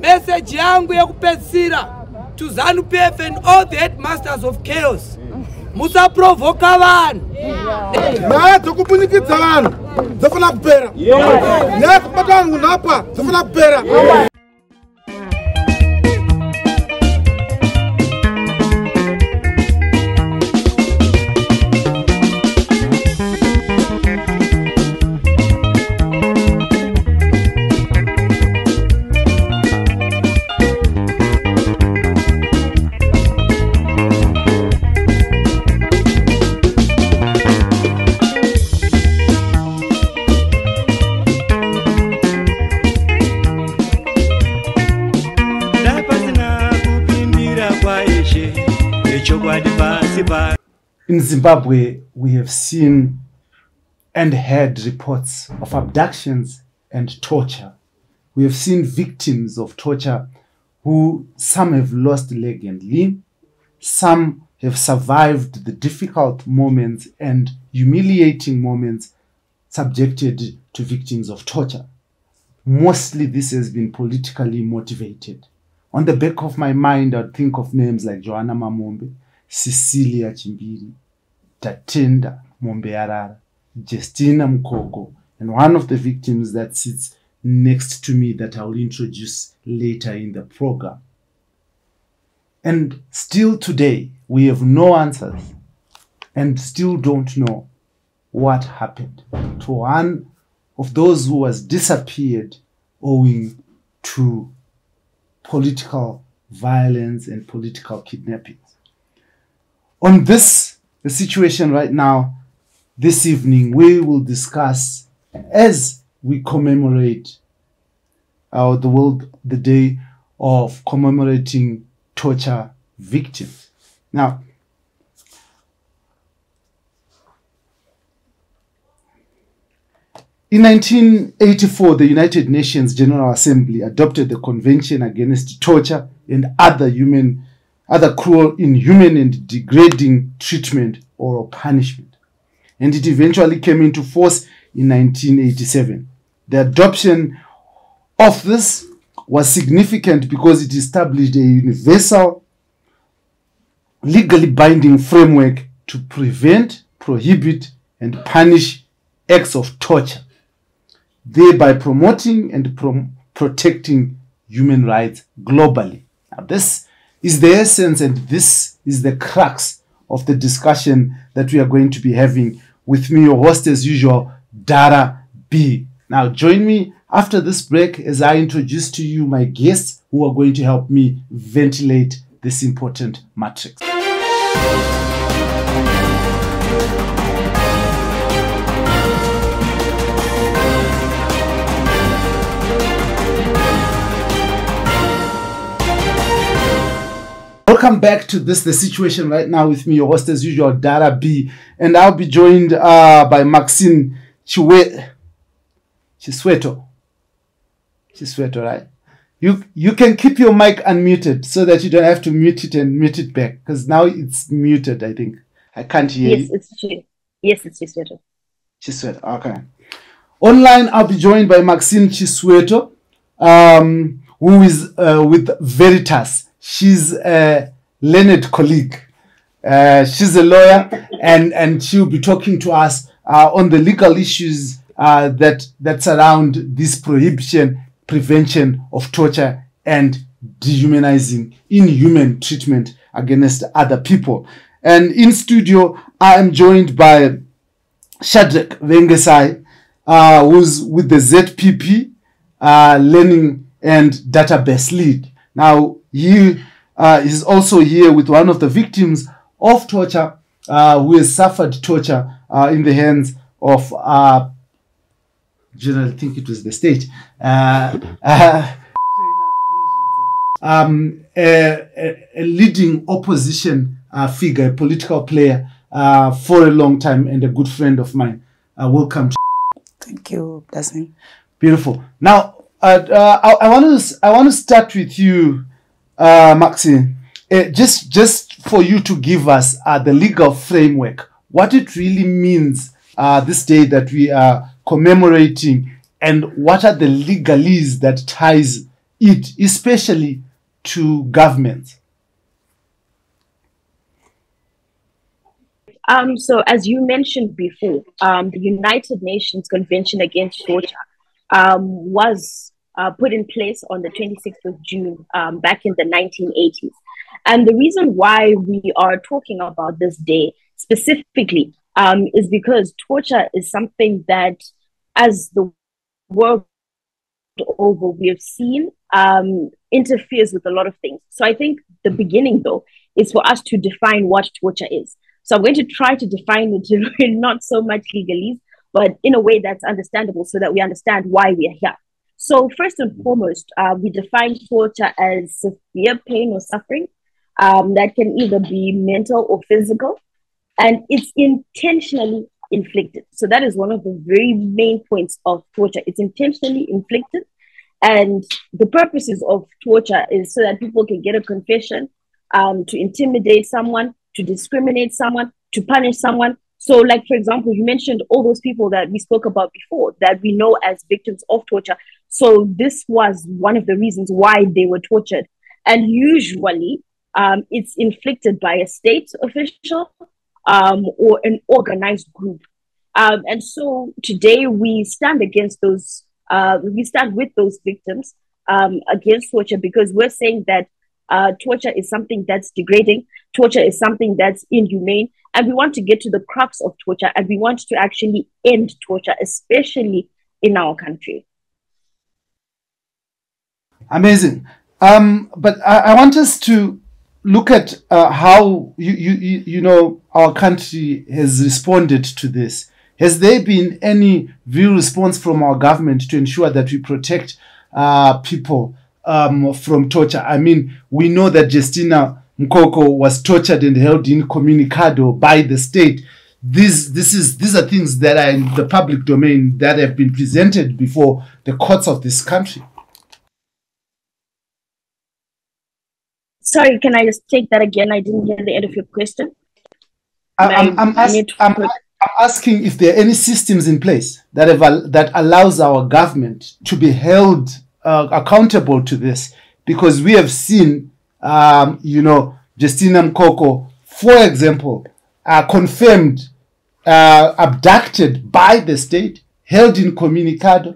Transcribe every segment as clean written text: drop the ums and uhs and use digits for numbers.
Message yangu ya kupezira to Zanu PF and all the headmasters of chaos. Musa provoka van. Na tukupunikitsa vanhu. Zofuna kupera. Na kupata munhu apa, zofuna kupera. In Zimbabwe, we have seen and heard reports of abductions and torture. We have seen victims of torture who some have lost leg and limb, some have survived the difficult moments and humiliating moments subjected to victims of torture. Mostly this has been politically motivated. On the back of my mind, I'd think of names like Joanna Mamombe, Cecilia Chimbiri, Tatenda Mombearara, Justina Mukoko, and one of the victims that sits next to me that I will introduce later in the program. And still today, we have no answers and still don't know what happened to one of those who was disappeared owing to political violence and political kidnappings. On this, the situation right now, this evening, we will discuss as we commemorate the day of commemorating torture victims. Now, in 1984, the United Nations General Assembly adopted the Convention Against Torture and other cruel, inhuman, and degrading treatment or punishment. And it eventually came into force in 1987. The adoption of this was significant because it established a universal, legally binding framework to prevent, prohibit, and punish acts of torture, thereby promoting and protecting human rights globally. Now, this is the essence and this is the crux of the discussion that we are going to be having with me, your host as usual, Dara B. Now join me after this break as I introduce to you my guests who are going to help me ventilate this important matrix. Welcome back to The Situation Right Now with me, your host as usual, Dara B. And I'll be joined by Maxine Chisweto, right? You can keep your mic unmuted so that you don't have to mute it and mute it back, because now it's muted, I think. I can't hear you. Yes, it's Chisweto. Chisweto, okay. Online, I'll be joined by Maxine Chisweto, who is with Veritas. She's a learned colleague. She's a lawyer, and she'll be talking to us on the legal issues that surround this prohibition, prevention of torture and dehumanizing, inhuman treatment against other people. And in studio, I am joined by Shadrach Vengesai, who's with the ZPP Learning and Database Lead. Now, he is also here with one of the victims of torture who has suffered torture in the hands of, generally I think it was the state, a leading opposition figure, a political player for a long time and a good friend of mine. Welcome. Thank you, Blessing. Beautiful. Now, I want to start with you, Maxine. Just for you to give us the legal framework, what it really means this day that we are commemorating, and what are the legalese that ties it, especially to governments? So as you mentioned before, the United Nations Convention Against Torture was put in place on the 26th of June back in the 1980s. And the reason why we are talking about this day specifically is because torture is something that, as the world over we have seen, interferes with a lot of things. So I think the beginning, though, is for us to define what torture is. So I'm going to try to define it in not so much legalese, but in a way that's understandable so that we understand why we are here. So first and foremost, we define torture as severe pain or suffering that can either be mental or physical, and it's intentionally inflicted. So that is one of the very main points of torture. It's intentionally inflicted. And the purposes of torture is so that people can get a confession, to intimidate someone, to discriminate someone, to punish someone. So, like, for example, you mentioned all those people that we spoke about before that we know as victims of torture. So this was one of the reasons why they were tortured. And usually it's inflicted by a state official or an organized group. And so today we stand against those, we stand with those victims against torture, because we're saying that torture is something that's degrading, torture is something that's inhumane, and we want to get to the crux of torture, and we want to actually end torture, especially in our country. Amazing. But I want us to look at how you know our country has responded to this. Has there been any real response from our government to ensure that we protect people from torture? I mean, we know that Justina Mkoko was tortured and held incommunicado by the state. These are things that are in the public domain that have been presented before the courts of this country. Sorry, can I just take that again? I didn't hear the end of your question. I'm asking if there are any systems in place that allows our government to be held accountable to this, because we have seen, Justina Mkoko, for example, confirmed, abducted by the state, held incommunicado,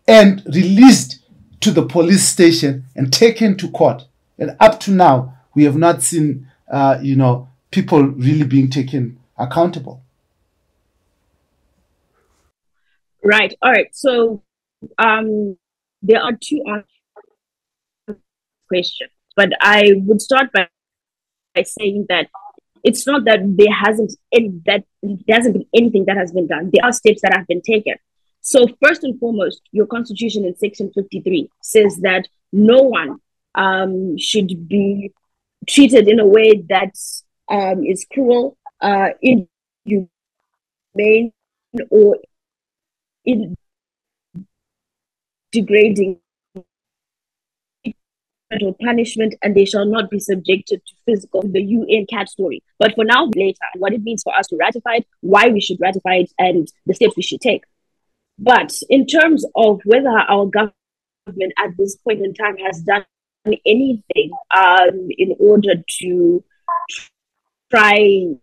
and released to the police station and taken to court. And up to now, we have not seen, people really being taken accountable. Right. All right. So there are two questions, but I would start by saying that it's not that there hasn't been anything that has been done. There are steps that have been taken. So first and foremost, your constitution in section 53 says that no one should be treated in a way that is cruel, inhumane, or in degrading or punishment, and they shall not be subjected to physical, the UN cat story. But for now, later, what it means for us to ratify it, why we should ratify it, and the steps we should take. But in terms of whether our government at this point in time has done anything in order to try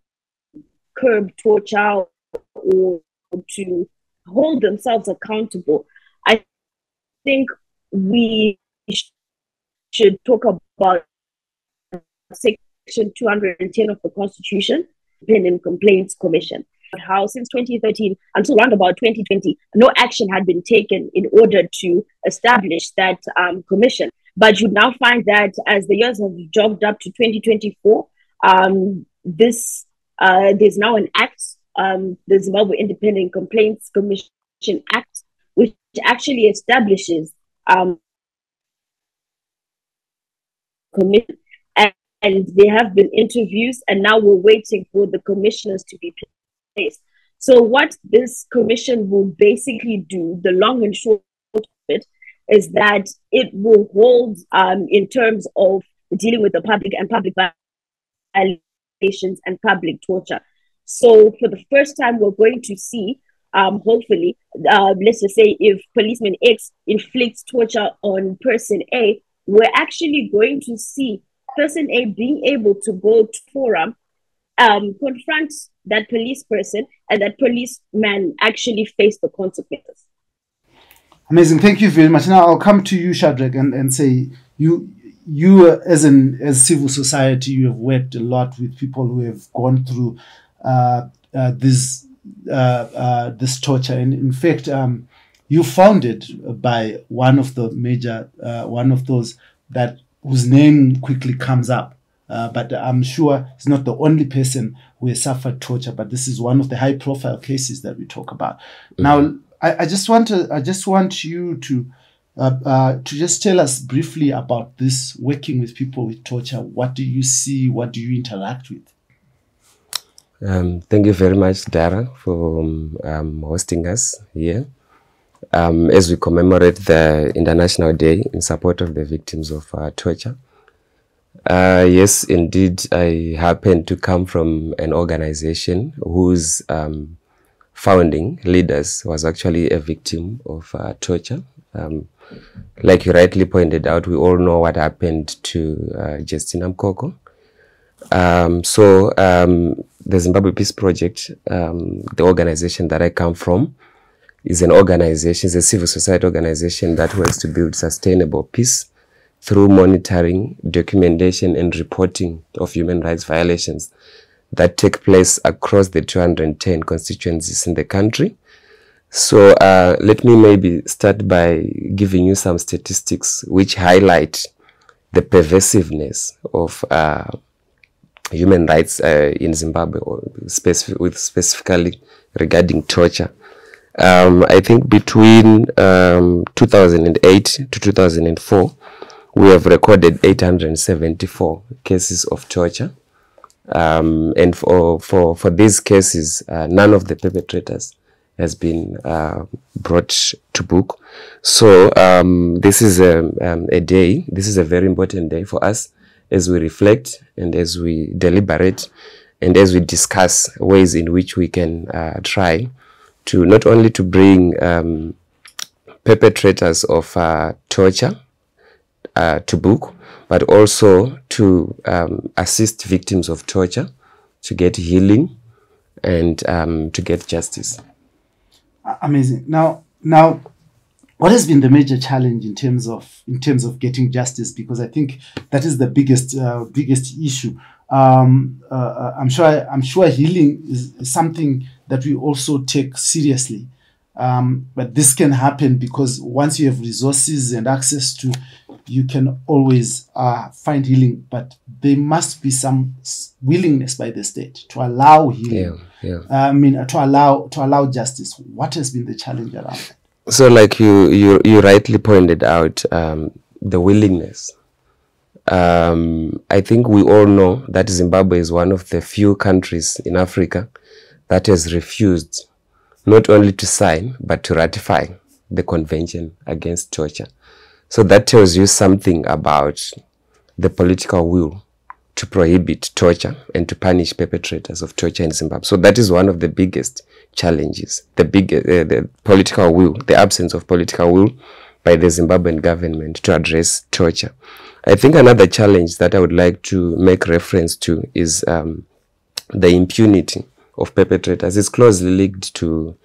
curb torture or to hold themselves accountable, I think we should talk about section 210 of the Constitution, Independent Complaints Commission. How since 2013 until around about 2020, no action had been taken in order to establish that commission. But you now find that as the years have jogged up to 2024, there's now an act, the Zimbabwe Independent Complaints Commission Act, which actually establishes commission, and there have been interviews, and now we're waiting for the commissioners to be placed. So what this commission will basically do, the long and short of it, is that it will hold in terms of dealing with the public and public violations and public torture. So for the first time, we're going to see hopefully, let's just say if policeman X inflicts torture on person A, we're actually going to see person A being able to go to forum, confront that police person, and that policeman actually face the consequences. Amazing. Thank you very much. Now I'll come to you, Shadrach, and say you as civil society, you have worked a lot with people who have gone through this torture, and in fact, you founded by one of the major one of those that whose name quickly comes up. But I'm sure it's not the only person who has suffered torture, but this is one of the high-profile cases that we talk about. Mm-hmm. Now, I just want you to just tell us briefly about this working with people with torture. What do you see? What do you interact with? Thank you very much, Dara, for hosting us here as we commemorate the International Day in support of the victims of torture. Yes, indeed, I happen to come from an organization whose founding leaders was actually a victim of torture. Like you rightly pointed out, we all know what happened to Justina Mkoko. The Zimbabwe Peace Project, the organization that I come from, is an organization, is a civil society organization that works to build sustainable peace through monitoring, documentation, and reporting of human rights violations that take place across the 210 constituencies in the country. So let me maybe start by giving you some statistics which highlight the pervasiveness of human rights in Zimbabwe, or specifically regarding torture. I think between 2008 to 2004, we have recorded 874 cases of torture. And for these cases, none of the perpetrators has been brought to book. So this is a day, this is a very important day for us as we reflect and as we deliberate and as we discuss ways in which we can try to not only to bring perpetrators of torture to book, but also to assist victims of torture to get healing and to get justice. Amazing. Now, what has been the major challenge in terms of getting justice? Because I think that is the biggest issue. I'm sure healing is something that we also take seriously. But this can happen because once you have resources and access to, you can always find healing. But there must be some willingness by the state to allow healing. To allow justice. What has been the challenge around that? So, like you rightly pointed out, the willingness. I think we all know that Zimbabwe is one of the few countries in Africa that has refused not only to sign, but to ratify the Convention Against Torture. So that tells you something about the political will to prohibit torture and to punish perpetrators of torture in Zimbabwe. So that is one of the biggest challenges, the political will, the absence of political will by the Zimbabwean government to address torture. I think another challenge that I would like to make reference to is the impunity of perpetrators. It's closely linked to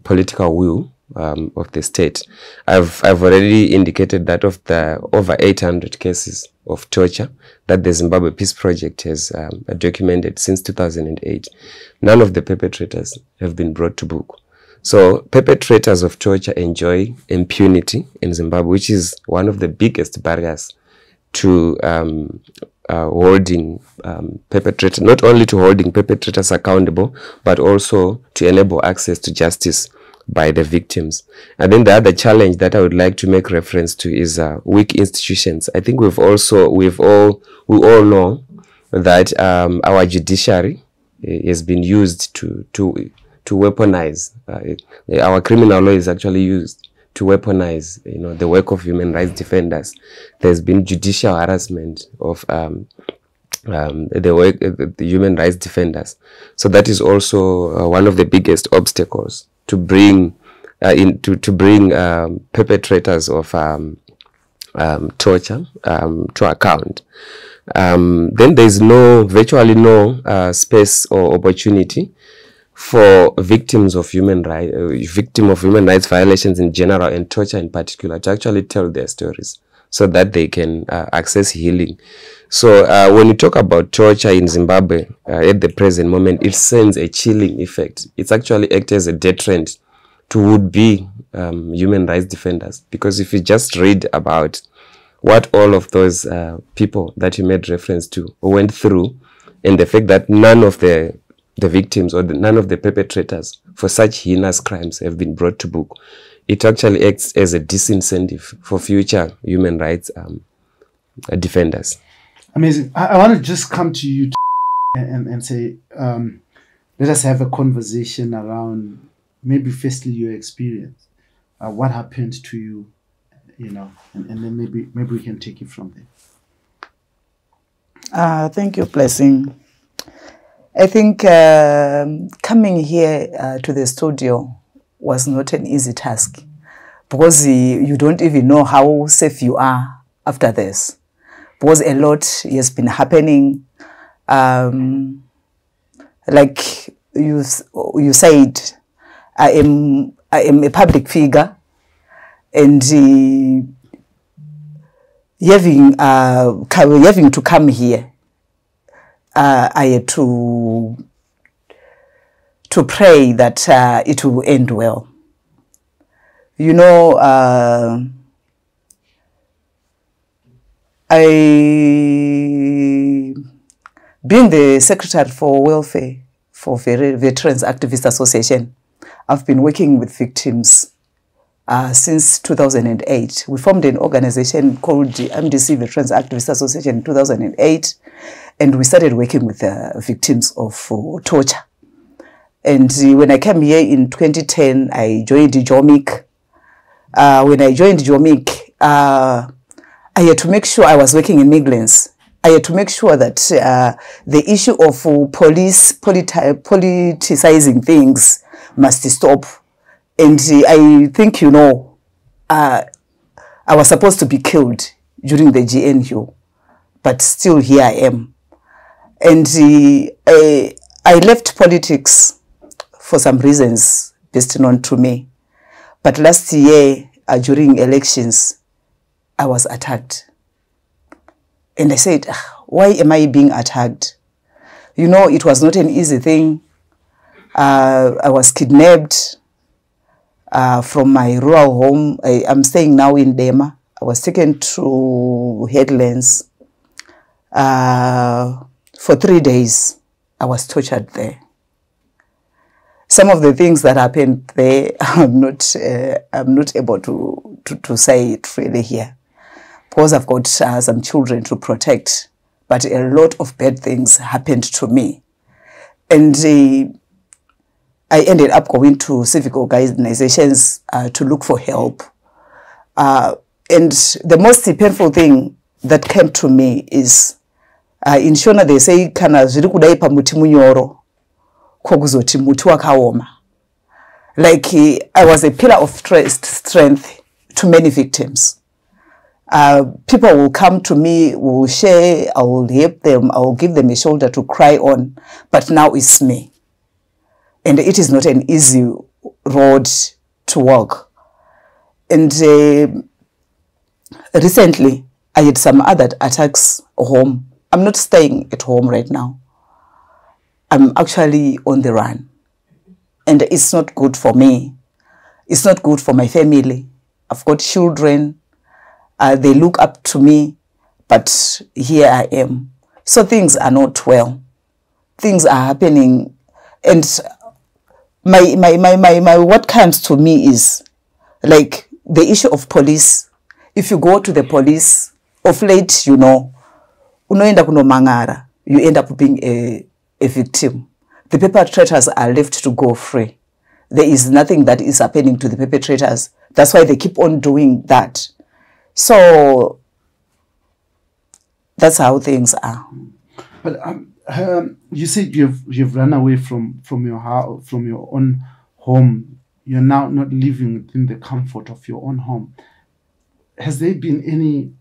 political will of the state. I've already indicated that of the over 800 cases of torture that the Zimbabwe Peace Project has documented since 2008, none of the perpetrators have been brought to book. So perpetrators of torture enjoy impunity in Zimbabwe, which is one of the biggest barriers to holding perpetrators, not only to holding perpetrators accountable, but also to enable access to justice by the victims. And then the other challenge that I would like to make reference to is weak institutions. I think we all know that our judiciary has been used to weaponize. Our criminal law is actually used to weaponize, the work of human rights defenders. There's been judicial harassment of the work, the human rights defenders. So that is also one of the biggest obstacles to bring perpetrators of torture to account. Then there is virtually no space or opportunity for victims of human rights violations in general and torture in particular to actually tell their stories so that they can access healing. So when you talk about torture in Zimbabwe at the present moment, it sends a chilling effect. It's actually acts as a deterrent to would-be human rights defenders, because if you just read about what all of those people that you made reference to went through, and the fact that none of the victims or none of the perpetrators for such heinous crimes have been brought to book, it actually acts as a disincentive for future human rights defenders. Amazing. I want to just come to you and say, let us have a conversation around maybe firstly your experience. What happened to you, you know, and then maybe we can take it from there. Thank you, Blessing. I think coming here to the studio was not an easy task, because you don't even know how safe you are after this, because a lot has been happening. Like you said, I am a public figure, and having to come here, I had to pray that it will end well. You know, being the Secretary for Welfare for Veterans Activist Association, I've been working with victims since 2008. We formed an organization called the MDC Veterans Activist Association in 2008, and we started working with victims of torture. And when I came here in 2010, I joined JOMIC. When I joined JOMIC, I had to make sure I was working in Midlands. I had to make sure that the issue of police politicizing things must stop. And I think, you know, I was supposed to be killed during the GNU, but still here I am. And I left politics for some reasons best known to me. But last year, during elections, I was attacked. And I said, why am I being attacked? You know, it was not an easy thing. I was kidnapped from my rural home. I'm staying now in Dema. I was taken to Headlands. For 3 days, I was tortured there. Some of the things that happened there, I'm not able to say it freely here, because I've got some children to protect. But a lot of bad things happened to me, and I ended up going to civic organizations to look for help. And the most painful thing that came to me is, in Shona they say, kana ziri kudai pa muti munyoro kokuzoti muti wakaoma. Like I was a pillar of strength to many victims. People will come to me, will share, I will help them, I will give them a shoulder to cry on, but now it's me. And it is not an easy road to walk. And recently, I had some other attacks home. I'm not staying at home right now. I'm actually on the run. And it's not good for me. It's not good for my family. I've got children. They look up to me. But here I am. So things are not well. Things are happening. And what comes to me is like the issue of police. If you go to the police, of late, you know, unoenda kuno mangara, you end up being a victim. The perpetrators are left to go free. There is nothing that is happening to the perpetrators. That's why they keep on doing that. So that's how things are. But you said you've run away from your house, from your own home. You're now not living within the comfort of your own home. Has there been any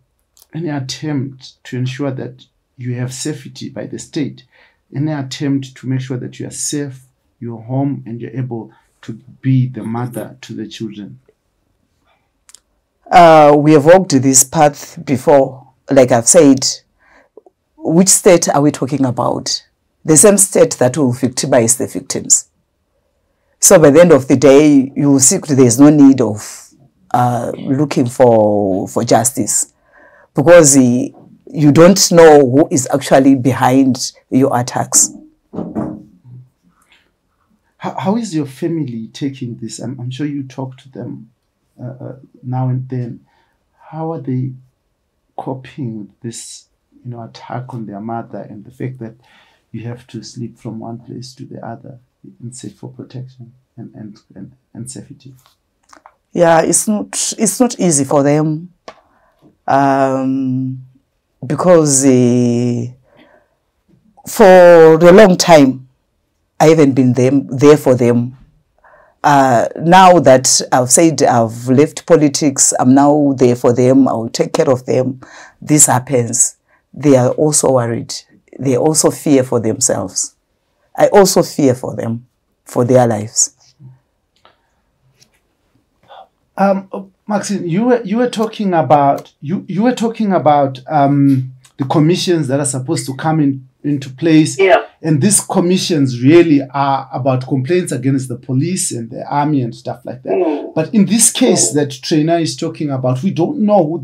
attempt to ensure that you have safety by the state? Any attempt to make sure that you are safe, your home, and you're able to be the mother to the children? We have walked this path before. Like I've said, which state are we talking about? The same state that will victimize the victims. So by the end of the day, you will see there's no need of looking for justice, because you don't know who is actually behind your attacks. How is your family taking this? I'm sure you talk to them now and then. How are they coping with this, attack on their mother, and the fact that you have to sleep from one place to the other in search for protection and safety? Yeah, it's not easy for them, because for a long time I haven't been there for them. Now that I've said I've left politics, I'm now there for them. I'll take care of them. This happens. They are also worried. They also fear for themselves. I also fear for them, for their lives. Maxine, you were talking about the commissions that are supposed to come into place. Yeah. And these commissions really are about complaints against the police and the army and stuff like that. Mm. But in this case that Trainer is talking about, we don't know who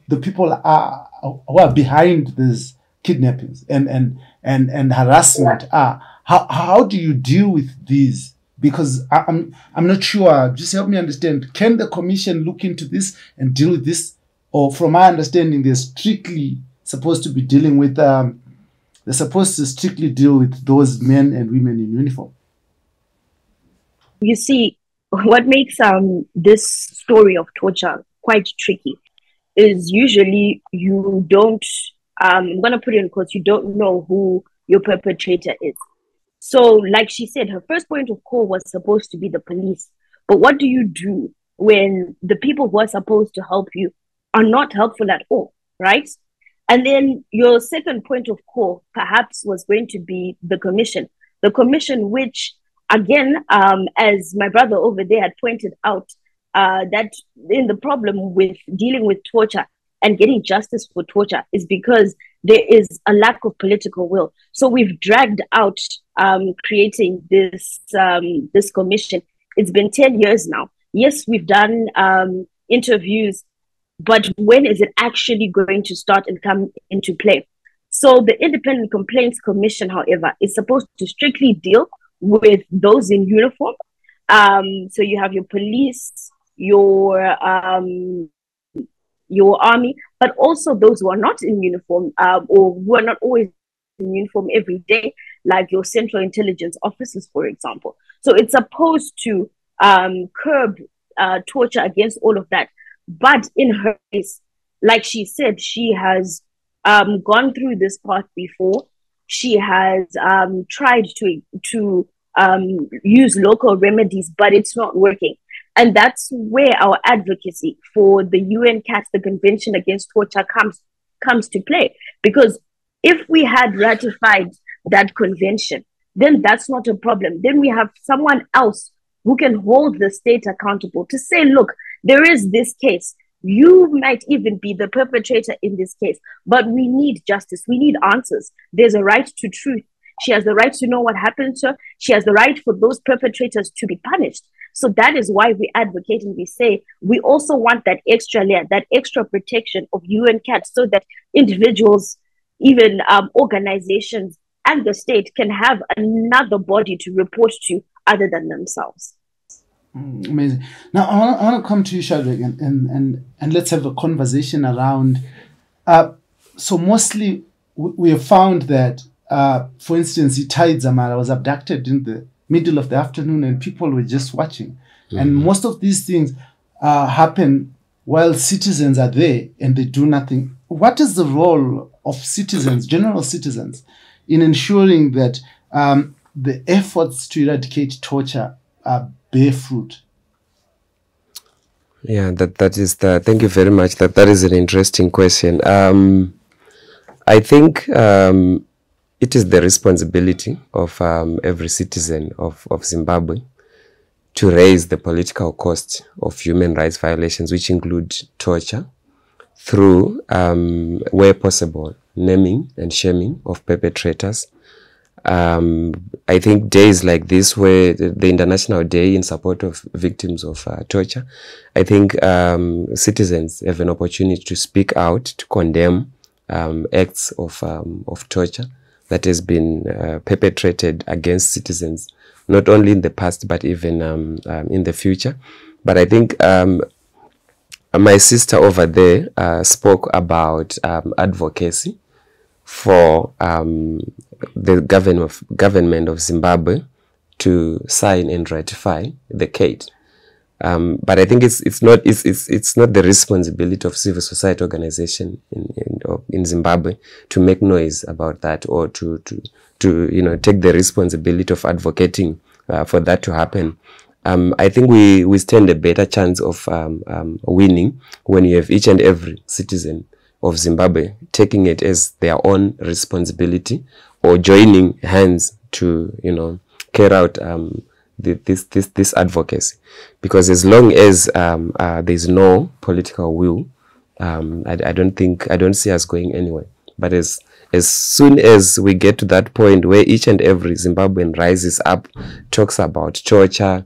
the people are who are behind these kidnappings and harassment are. How do you deal with these? Because I'm not sure. Just help me understand. Can the commission look into this and deal with this? Or from my understanding, they're strictly supposed to be dealing with they're supposed to strictly deal with those men and women in uniform. You see, what makes this story of torture quite tricky is usually you don't, I'm going to put it in quotes, you don't know who your perpetrator is. So like she said, her first point of call was supposed to be the police. But what do you do when the people who are supposed to help you are not helpful at all, right? And then your second point of call perhaps was going to be the commission. The commission, which again, as my brother over there had pointed out, that in the problem with dealing with torture and getting justice for torture is because there is a lack of political will. So we've dragged out creating this commission. It's been 10 years now. Yes, we've done interviews, but when is it actually going to start and come into play? So the Independent Complaints Commission, however, is supposed to strictly deal with those in uniform. So you have your police, your army, but also those who are not in uniform or who are not always in uniform every day, like your Central Intelligence officers, for example. So it's supposed to curb torture against all of that. But in her case, like she said, she has gone through this path before. She has tried to use local remedies, but it's not working. And that's where our advocacy for the UN CAT, the Convention Against Torture, comes to play. Because if we had ratified that convention, then that's not a problem. Then we have someone else who can hold the state accountable to say, look, there is this case. You might even be the perpetrator in this case, but we need justice. We need answers. There's a right to truth. She has the right to know what happened to her. She has the right for those perpetrators to be punished. So that is why we advocate and we say we also want that extra layer, that extra protection of UN CAT, so that individuals, even organizations and the state can have another body to report to other than themselves. Amazing. Now I want to come to you, Shadrach, and let's have a conversation around. So mostly we have found that, for instance, Itai Dzamara was abducted in the middle of the afternoon, and people were just watching. Mm-hmm. And most of these things happen while citizens are there and they do nothing. What is the role of citizens, general citizens, in ensuring that the efforts to eradicate torture bear fruit? Yeah, that is the. Thank you very much. That is an interesting question. I think it is the responsibility of every citizen of Zimbabwe to raise the political cost of human rights violations, which include torture, through, where possible, naming and shaming of perpetrators. I think days like this, where the International Day in support of victims of torture, I think citizens have an opportunity to speak out, to condemn acts of torture that has been perpetrated against citizens, not only in the past, but even in the future. But I think my sister over there spoke about advocacy for the government of Zimbabwe to sign and ratify the CATE. But I think it's not the responsibility of civil society organization in Zimbabwe to make noise about that, or to take the responsibility of advocating for that to happen. I think we stand a better chance of winning when you have each and every citizen of Zimbabwe taking it as their own responsibility, or joining hands to carry out this advocacy. Because as long as there's no political will, I don't see us going anywhere. But as soon as we get to that point where each and every Zimbabwean rises up, talks about torture,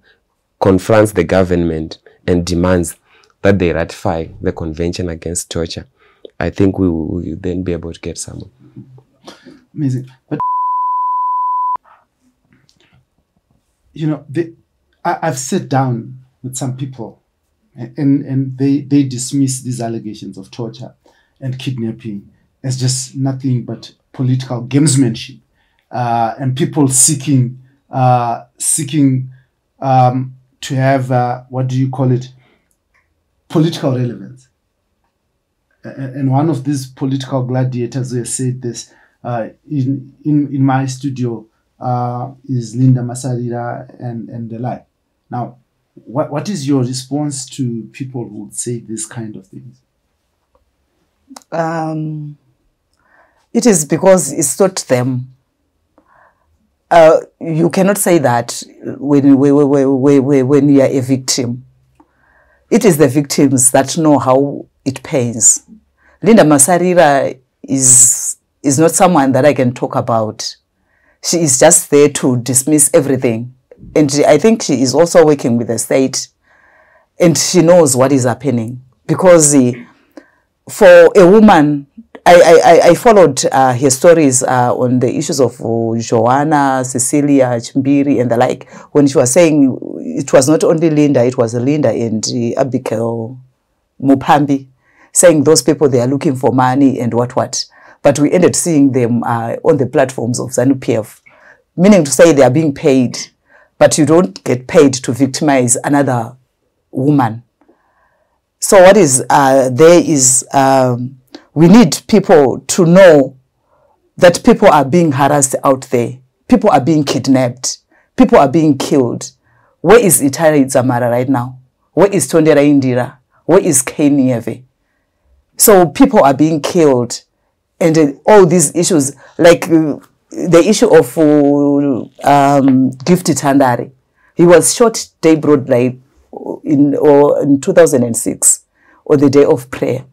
confronts the government, and demands that they ratify the Convention Against Torture, I think we will then be able to get somewhere. Amazing. But I've sat down with some people, and they dismiss these allegations of torture and kidnapping as just nothing but political gamesmanship, and people seeking to have what do you call it? Political relevance. And one of these political gladiators who has said this in my studio is Linda Masarira and the like. Now, what is your response to people who would say this kind of things? It is because it's not them. You cannot say that when you are a victim. It is the victims that know how it pains. Linda Masarira is not someone that I can talk about. She is just there to dismiss everything. And I think she is also working with the state. And she knows what is happening. Because for a woman, I followed her stories on the issues of Joanna, Cecilia, Chimbiri, and the like, when she was saying it was not only Linda, it was Linda and Abigail Mupambi, saying those people, they are looking for money and what. But we ended seeing them on the platforms of Zanu PF, meaning to say they are being paid, but you don't get paid to victimize another woman. So what is there is we need people to know that people are being harassed out there. People are being kidnapped. People are being killed. Where is Itari Zamara right now? Where is Tondera Indira? Where is Kenyeve? So people are being killed. And all these issues, like the issue of Gifty Tandari. He was shot day broad light in 2006, on the day of prayer.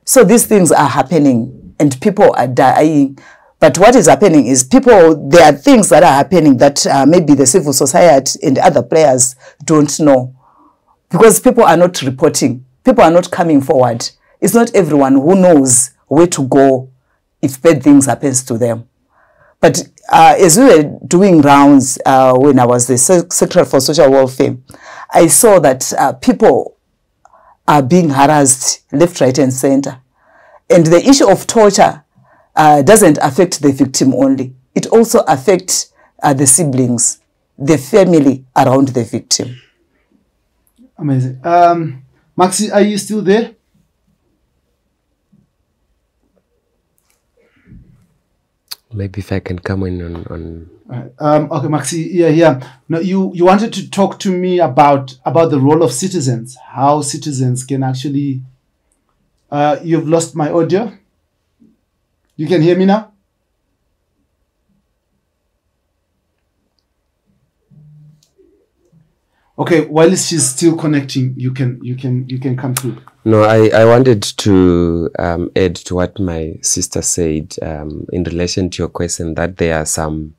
So these things are happening and people are dying. But what is happening is there are things that are happening that maybe the civil society and other players don't know. Because people are not reporting. People are not coming forward. It's not everyone who knows where to go if bad things happens to them. But as we were doing rounds when I was the Secretary for Social Welfare, I saw that people are being harassed left, right, and center. And the issue of torture doesn't affect the victim only. It also affects the siblings, the family around the victim. Amazing. Maxi, are you still there? Maybe if I can come in on Okay, Maxi, yeah. No, you wanted to talk to me about the role of citizens, how citizens can actually. You've lost my audio. You can hear me now? Okay, while she's still connecting, you can come through. No, I wanted to add to what my sister said in relation to your question, that there are some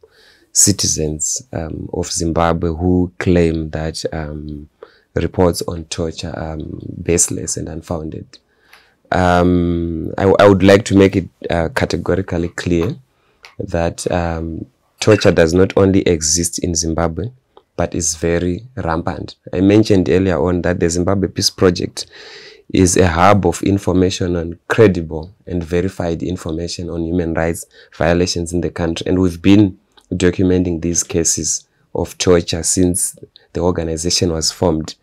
citizens of Zimbabwe who claim that reports on torture are baseless and unfounded. I would like to make it categorically clear that torture does not only exist in Zimbabwe, but is very rampant. I mentioned earlier on that the Zimbabwe Peace Project is a hub of information on credible and verified information on human rights violations in the country. And we've been documenting these cases of torture since the organization was formed.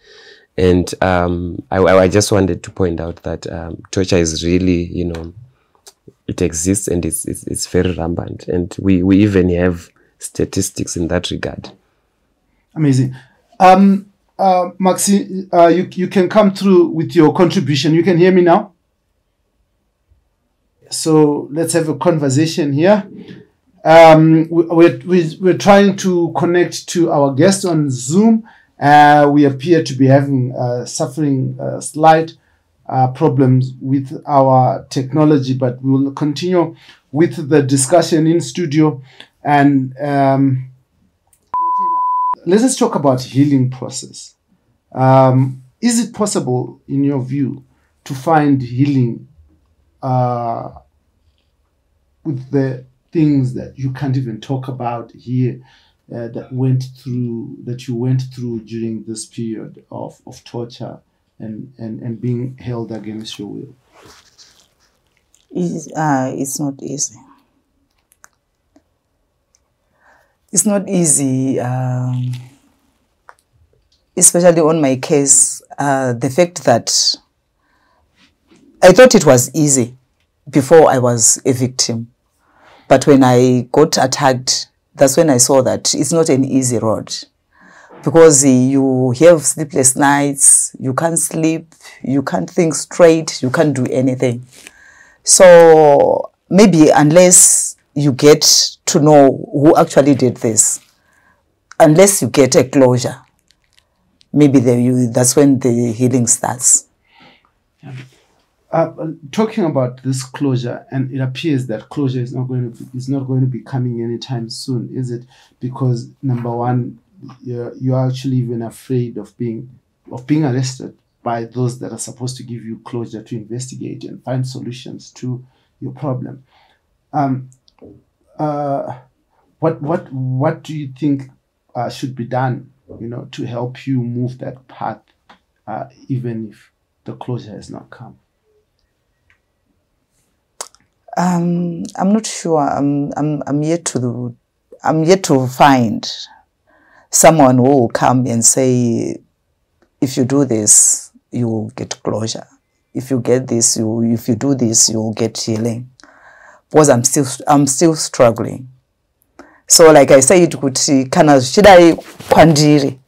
And I just wanted to point out that torture is really, it exists and it's very rampant. And we even have statistics in that regard. Amazing. Maxi, you can come through with your contribution. You can hear me now? So let's have a conversation here. We're trying to connect to our guest on Zoom. We appear to be having suffering slight problems with our technology, but we'll continue with the discussion in studio. And let us talk about healing process. Is it possible, in your view, to find healing with the things that you can't even talk about here, that you went through during this period of torture and being held against your will? It's not easy. It's not easy, especially on my case. The fact that I thought it was easy before I was a victim. But when I got attacked, that's when I saw that it's not an easy road. Because you have sleepless nights, you can't sleep, you can't think straight, you can't do anything. So maybe unless you get to know who actually did this, unless you get a closure, maybe that's when the healing starts. Yeah. Talking about this closure, and it appears that closure is not going to be coming anytime soon, is it? Because number one, you're actually even afraid of being arrested by those that are supposed to give you closure, to investigate and find solutions to your problem. What do you think should be done, to help you move that path, even if the closure has not come? I'm not sure. I'm yet to find someone who will come and say, if you do this, you will get closure. If you get this, if you do this, you will get healing. Because I'm still struggling. So like I said, should I kwandiri?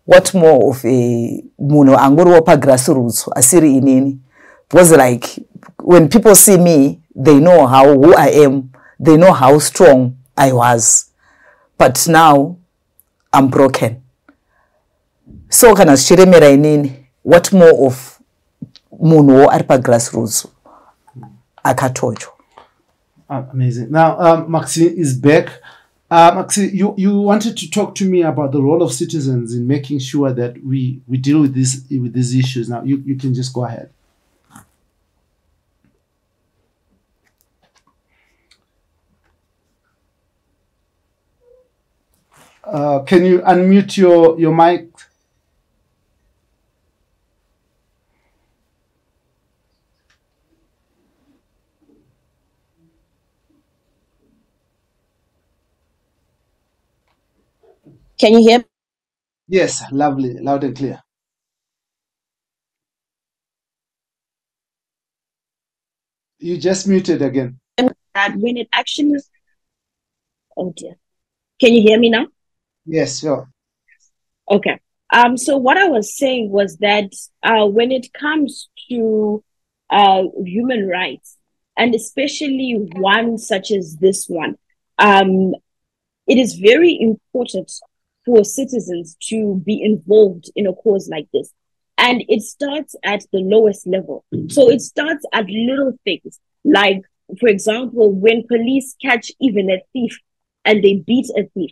What more of a muno anguru opa grassroots asiri inini? Because like when people see me, they know who I am. They know how strong I was. But now I'm broken. So kana shiremera inini? What more of muno arpa grassroots? Akatojo. Amazing. Now, Maxi is back. Maxi, you wanted to talk to me about the role of citizens in making sure that we deal with these issues. Now, you can just go ahead. Can you unmute your mic? Can you hear? Yes, lovely, loud and clear. You just muted again. That when it actually Oh dear. Can you hear me now? Yes, sure. Okay. So what I was saying was that when it comes to human rights, and especially one such as this one, it is very important for citizens to be involved in a cause like this. And it starts at the lowest level. So it starts at little things, like, for example, when police catch even a thief and they beat a thief,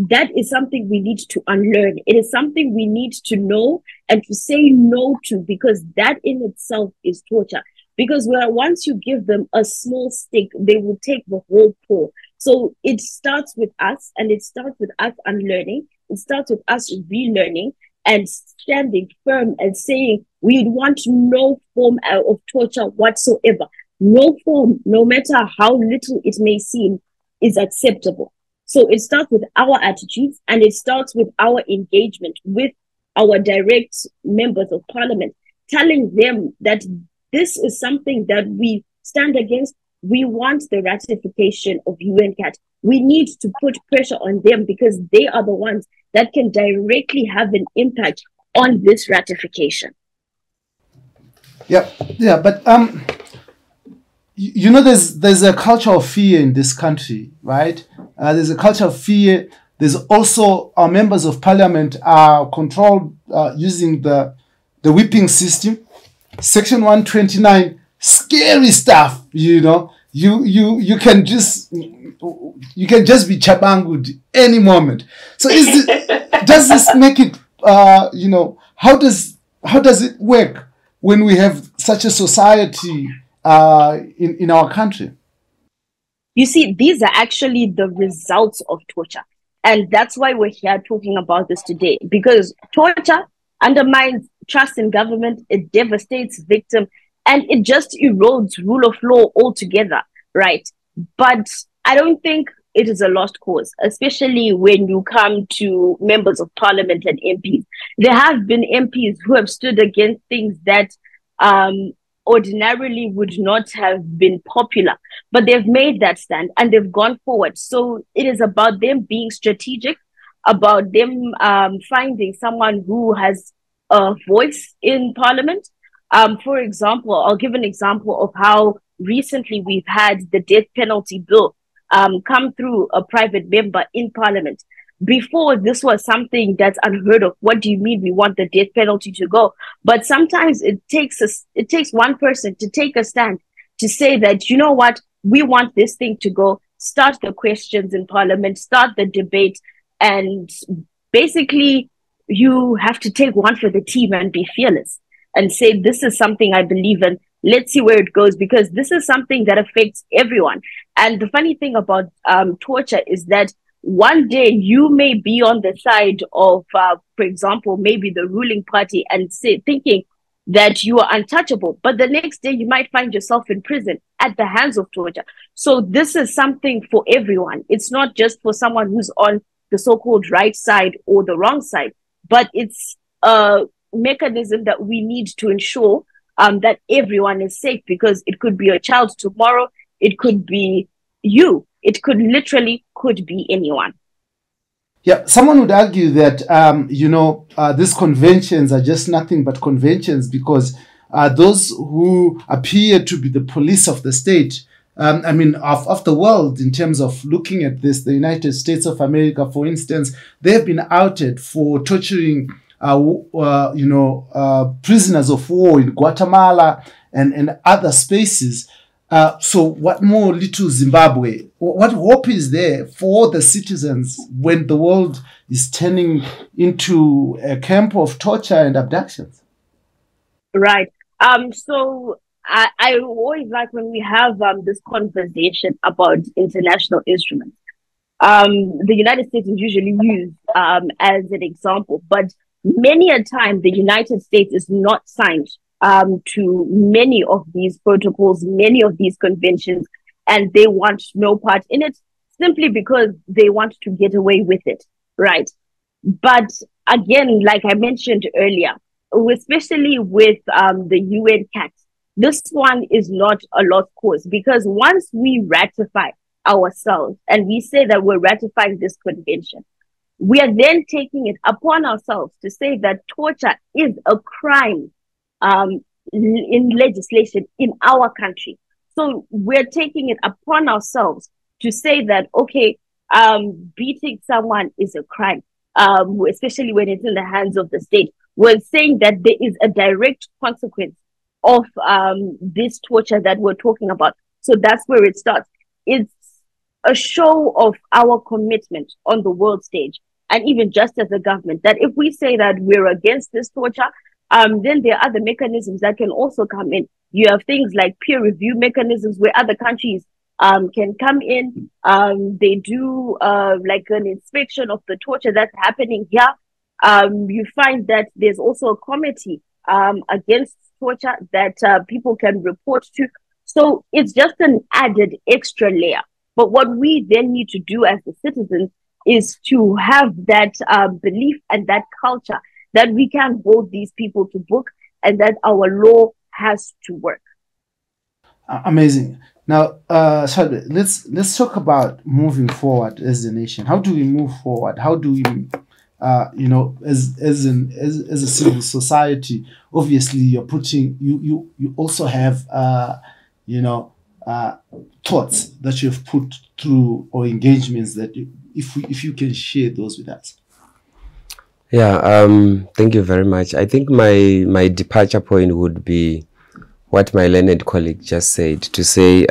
that is something we need to unlearn. It is something we need to know and to say no to, because that in itself is torture. Because once you give them a small stick, they will take the whole paw. So it starts with us, and it starts with us unlearning. It starts with us relearning and standing firm and saying we want no form of torture whatsoever. No form, no matter how little it may seem, is acceptable. So it starts with our attitudes, and it starts with our engagement with our direct members of parliament, telling them that this is something that we stand against. We want the ratification of UNCAT. We need to put pressure on them because they are the ones that can directly have an impact on this ratification. Yeah, but you know, there's a culture of fear in this country, right? There's a culture of fear. There's also our members of parliament are controlled using the whipping system. Section 129, scary stuff. You know, you can just be chabangud any moment. So does this make it? You know, how does it work when we have such a society in our country? You see, these are actually the results of torture. And that's why we're here talking about this today, because torture undermines trust in government, it devastates victims, and it just erodes rule of law altogether, right? But I don't think it is a lost cause, especially when you come to members of parliament and MPs. There have been MPs who have stood against things that ordinarily would not have been popular, but they've made that stand and they've gone forward. So it is about them being strategic, about them finding someone who has a voice in parliament. For example, I'll give an example of how recently we've had the death penalty bill come through a private member in parliament. Before, this was something that's unheard of. What do you mean we want the death penalty to go? But sometimes it takes one person to take a stand to say that, you know what, we want this thing to go. Start the questions in parliament, start the debate, and basically you have to take one for the team and be fearless and say, this is something I believe in. Let's see where it goes, because this is something that affects everyone. And the funny thing about torture is that one day you may be on the side of, for example, maybe the ruling party and thinking that you are untouchable. But the next day you might find yourself in prison at the hands of torture. So this is something for everyone. It's not just for someone who's on the so-called right side or the wrong side, but it's a mechanism that we need to ensure that everyone is safe, because it could be a child tomorrow. It could be you. It could be anyone. Yeah, someone would argue that, these conventions are just nothing but conventions because those who appear to be the police of the state, of the world in terms of looking at this, the United States of America, for instance, they have been outed for torturing, prisoners of war in Guatemala and other spaces. So what more little Zimbabwe? What hope is there for the citizens when the world is turning into a camp of torture and abductions? Right. So I always like when we have this conversation about international instruments. The United States is usually used as an example, but many a time the United States is not signed to many of these protocols, many of these conventions, and they want no part in it simply because they want to get away with it, right? But again, like I mentioned earlier, especially with the UNCAT, this one is not a lost cause, because once we ratify ourselves and we say that we're ratifying this convention, we are then taking it upon ourselves to say that torture is a crime in legislation in our country. So we're taking it upon ourselves to say that, okay, beating someone is a crime, especially when it's in the hands of the state. We're saying that there is a direct consequence of this torture that we're talking about. So that's where it starts. It's a show of our commitment on the world stage, and even just as a government, that if we say that we're against this torture, then there are other mechanisms that can also come in. You have things like peer review mechanisms where other countries can come in. They do like an inspection of the torture that's happening here. You find that there's also a committee against torture that people can report to. So it's just an added extra layer. But what we then need to do as the citizens is to have that belief and that culture that we can hold these people to book and that our law has to work. Amazing. Now, sorry, let's talk about moving forward as a nation. How do we move forward? How do we, you know, as a civil society? Obviously, you're putting you also have you know, thoughts that you've put through or engagements that if you can share those with us. Yeah, thank you very much. I think my departure point would be what my learned colleague just said, to say,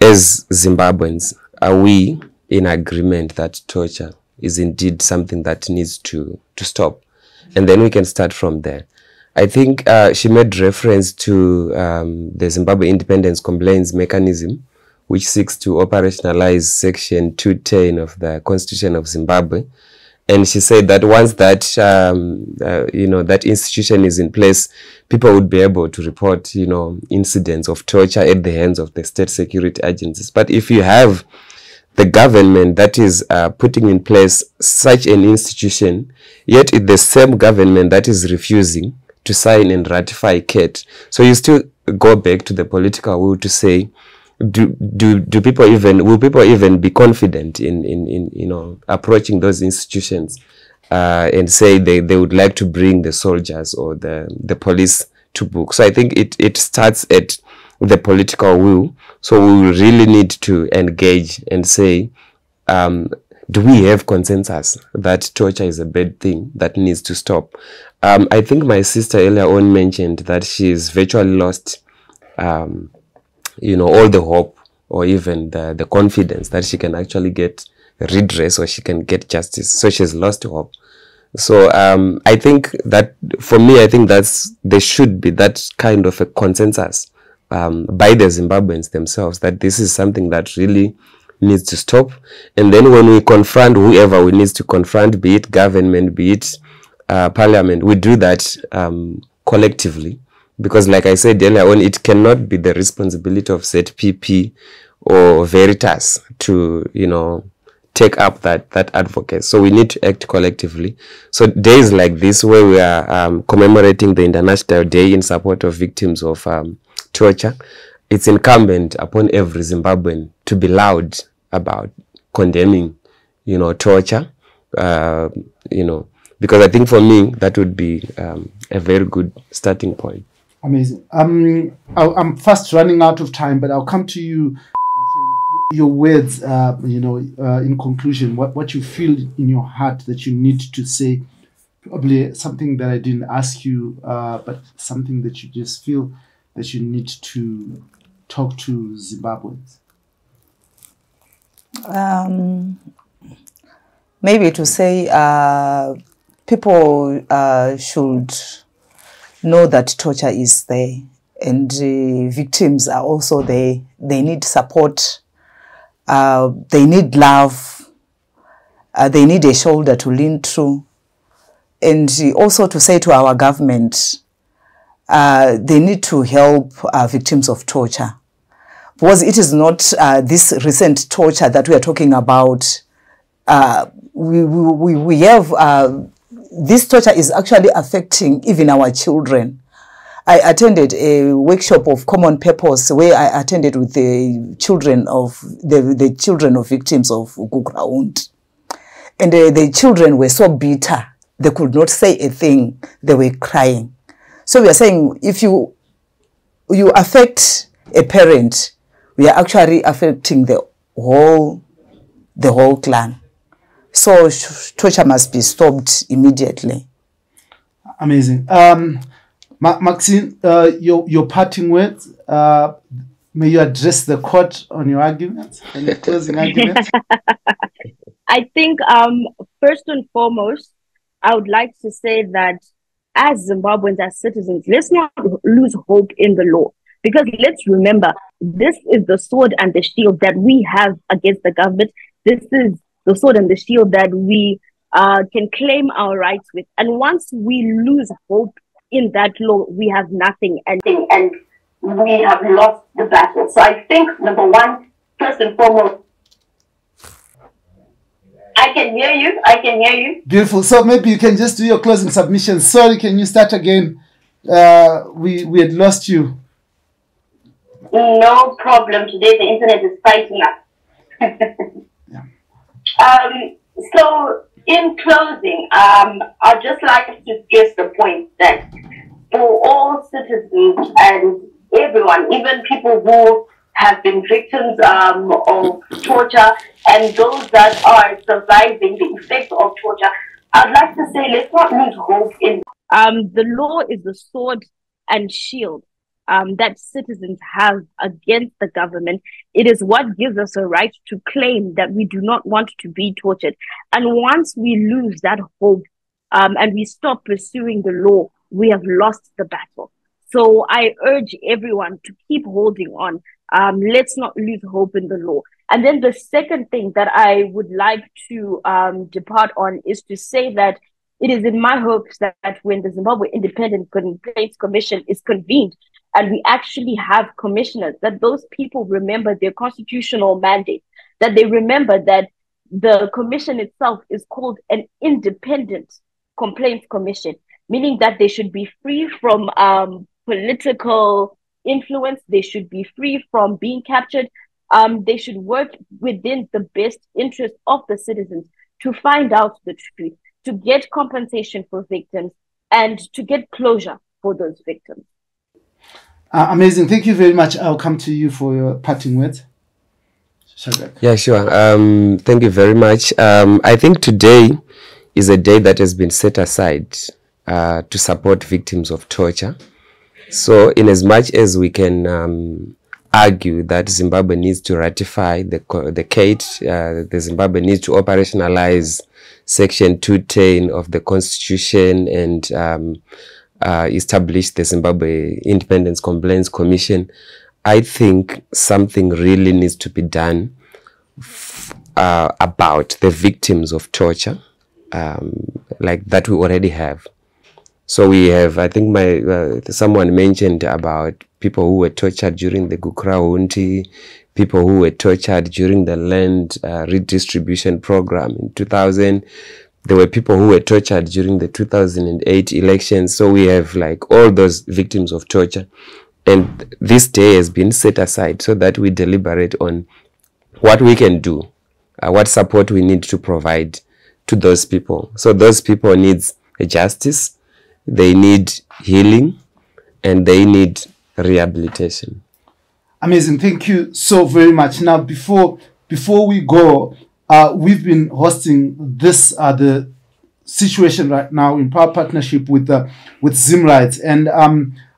as Zimbabweans, are we in agreement that torture is indeed something that needs to stop? And then we can start from there. I think she made reference to the Zimbabwe Independence Complaints Mechanism, which seeks to operationalize Section 210 of the Constitution of Zimbabwe. And she said that once that, you know, that institution is in place, people would be able to report, you know, incidents of torture at the hands of the state security agencies. But if you have the government that is putting in place such an institution, yet it's the same government that is refusing to sign and ratify CAT. So you still go back to the political will to say, will people even be confident in you know, approaching those institutions and say they would like to bring the soldiers or the police to book? So I think it starts at the political will. So we really need to engage and say, do we have consensus that torture is a bad thing that needs to stop? I think my sister earlier on mentioned that she's virtually lost you know, all the hope or even the confidence that she can actually get redress or she can get justice. So she's lost hope. So I think that for me, I think there should be that kind of a consensus by the Zimbabweans themselves that this is something that really needs to stop. And then when we confront whoever we need to confront, be it government, be it parliament, we do that collectively. Because like I said earlier on, it cannot be the responsibility of ZPP or Veritas to, you know, take up that advocate. So we need to act collectively. So days like this, where we are commemorating the International Day in support of victims of torture, it's incumbent upon every Zimbabwean to be loud about condemning, you know, torture, you know, because I think for me, that would be a very good starting point. Amazing. I'm fast running out of time, but I'll come to you. Your words, you know, in conclusion, what you feel in your heart that you need to say, probably something that I didn't ask you, but something that you just feel that you need to talk to Zimbabweans. Maybe to say people should know that torture is there and victims are also there. They need support. They need love. They need a shoulder to lean through. And also to say to our government, they need to help victims of torture. Because it is not this recent torture that we are talking about. We have, this torture is actually affecting even our children. I attended a workshop of common purpose where I attended with the children of the children of victims of Gugraund. And the children were so bitter. They could not say a thing. They were crying. So we are saying, if you affect a parent, we are actually affecting the whole clan. So torture must be stopped immediately. Amazing. Maxine, your parting words. May you address the court on your arguments and your closing arguments. I think first and foremost, I would like to say that as Zimbabweans, as citizens, let's not lose hope in the law. Because let's remember, this is the sword and the shield that we have against the government. This is the sword and the shield that we can claim our rights with. And once we lose hope in that law, we have nothing and we have lost the battle. So I think, number one, first and foremost, I can hear you. Beautiful. So maybe you can just do your closing submission. Sorry, can you start again? We had lost you. No problem. Today the internet is fighting us. Yeah. So in closing, I'd just like to stress the point that for all citizens and everyone, even people who have been victims of torture and those that are surviving the effects of torture, I'd like to say let's not lose hope in the law is the sword and shield that citizens have against the government. It is what gives us a right to claim that we do not want to be tortured. And once we lose that hope and we stop pursuing the law, we have lost the battle. So I urge everyone to keep holding on. Let's not lose hope in the law. And then the second thing that I would like to depart on is to say that it is in my hopes that when the Zimbabwe Independent Complaints Commission is convened and we actually have commissioners, that those people remember their constitutional mandate, that they remember that the commission itself is called an independent complaints commission, meaning that they should be free from political influence, they should be free from being captured, they should work within the best interest of the citizens to find out the truth, to get compensation for victims, and to get closure for those victims. Amazing. Thank you very much. I'll come to you for your parting words. Shadrach. Yeah, sure. Thank you very much. I think today is a day that has been set aside to support victims of torture. So in as much as we can argue that Zimbabwe needs to ratify the CATE, the Zimbabwe needs to operationalize Section 210 of the Constitution and establish the Zimbabwe Independence Complaints Commission, I think something really needs to be done about the victims of torture, like that we already have. So we have, I think someone mentioned about people who were tortured during the Gukraunti, people who were tortured during the land redistribution program in 2000. There were people who were tortured during the 2008 elections. So we have like all those victims of torture. And this day has been set aside so that we deliberate on what we can do, what support we need to provide to those people. So those people need justice, they need healing, and they need rehabilitation. Amazing. Thank you so very much. Now, before we go, we've been hosting this the situation right now in partnership with ZimRights, and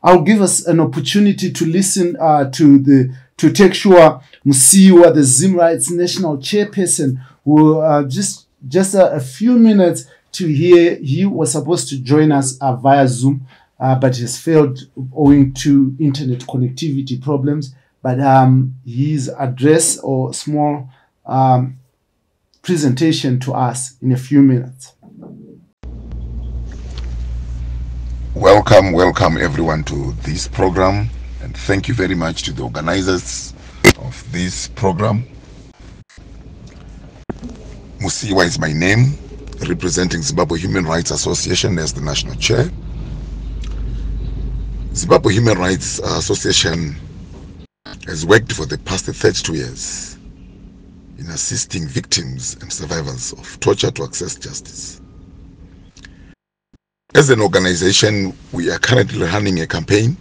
I'll give us an opportunity to listen to take sure Musiwa, the ZimRights national chairperson, who just a few minutes to hear. He was supposed to join us via Zoom, but has failed owing to internet connectivity problems. But his address or small presentation to us in a few minutes. Welcome everyone to this program, and thank you very much to the organizers of this program. Musiwa is my name, representing Zimbabwe Human Rights Association as the national chair. Zimbabwe Human Rights Association has worked for the past 32 years in assisting victims and survivors of torture to access justice. As an organization, we are currently running a campaign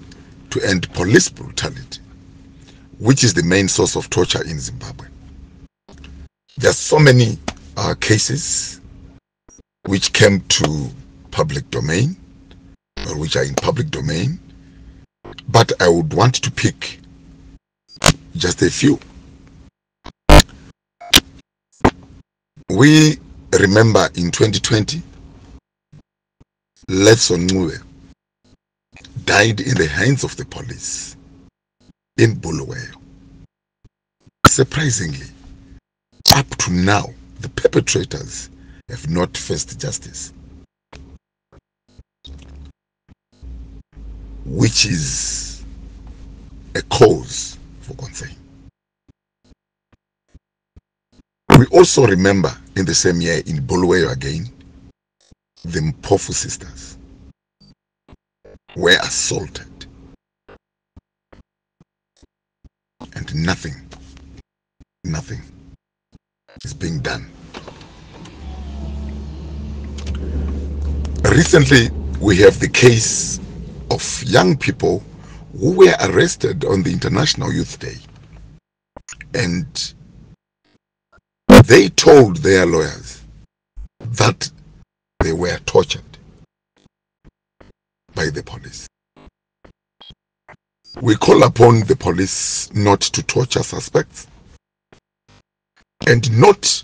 to end police brutality, which is the main source of torture in Zimbabwe. There are so many cases which came to public domain, or which are in public domain, but I would want to pick just a few. We remember in 2020, Letson Mue died in the hands of the police in Bulawayo. Surprisingly, up to now, the perpetrators have not faced justice, which is a cause for concern. We also remember in the same year in Bulawayo again, the Mpofu sisters were assaulted and nothing is being done. Recently, we have the case of young people who were arrested on the International Youth Day, and they told their lawyers that they were tortured by the police. We call upon the police not to torture suspects and not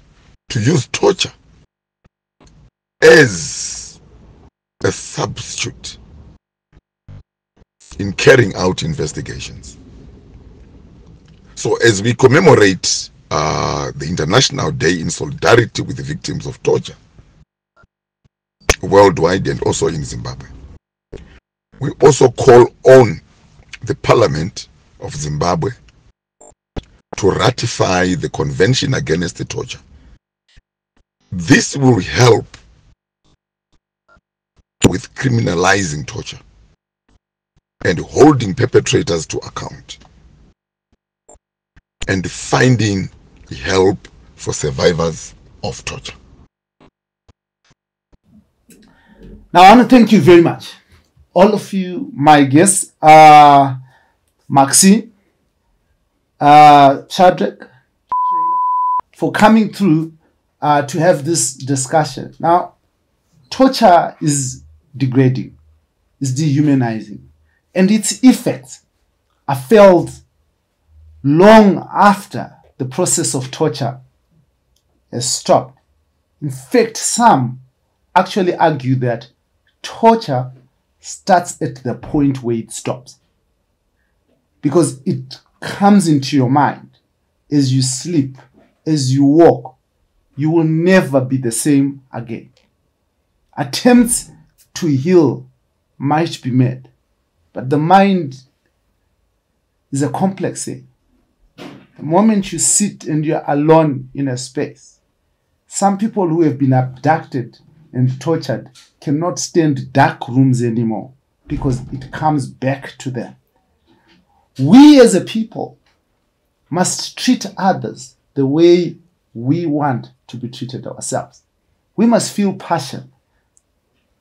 to use torture as a substitute in carrying out investigations. So as we commemorate the International Day in solidarity with the victims of torture worldwide and also in Zimbabwe, we also call on the Parliament of Zimbabwe to ratify the Convention Against the Torture. This will help with criminalizing torture and holding perpetrators to account and finding help for survivors of torture. Now, I want to thank you very much, all of you, my guests, Maxine, Shadrach, for coming through to have this discussion. Now, torture is degrading, is dehumanizing, and its effects are felt long after the process of torture has stopped. In fact, some actually argue that torture starts at the point where it stops, because it comes into your mind as you sleep, as you walk. You will never be the same again. Attempts to heal might be made, but the mind is a complex thing. The moment you sit and you're alone in a space, some people who have been abducted and tortured cannot stand dark rooms anymore because it comes back to them. We as a people must treat others the way we want to be treated ourselves. We must feel passion.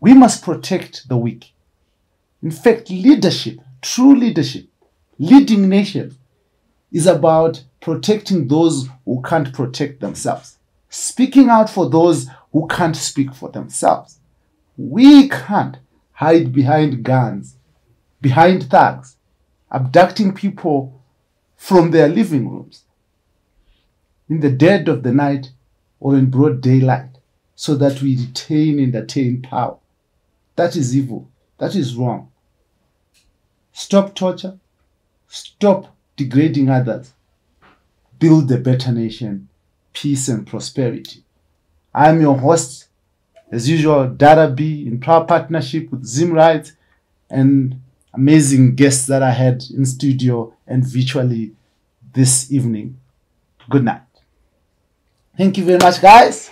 We must protect the weak. In fact, leadership, true leadership, leading nations, is about protecting those who can't protect themselves, speaking out for those who can't speak for themselves. We can't hide behind guns, behind thugs, abducting people from their living rooms in the dead of the night or in broad daylight so that we retain and attain power. That is evil. That is wrong. Stop torture. Stop degrading others. Build a better nation, peace and prosperity. I am your host, as usual, Dara B, in proud partnership with Zim Rights and amazing guests that I had in studio and virtually this evening. Good night. Thank you very much, guys.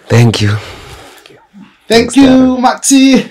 Thank you. Thank you, Maxi.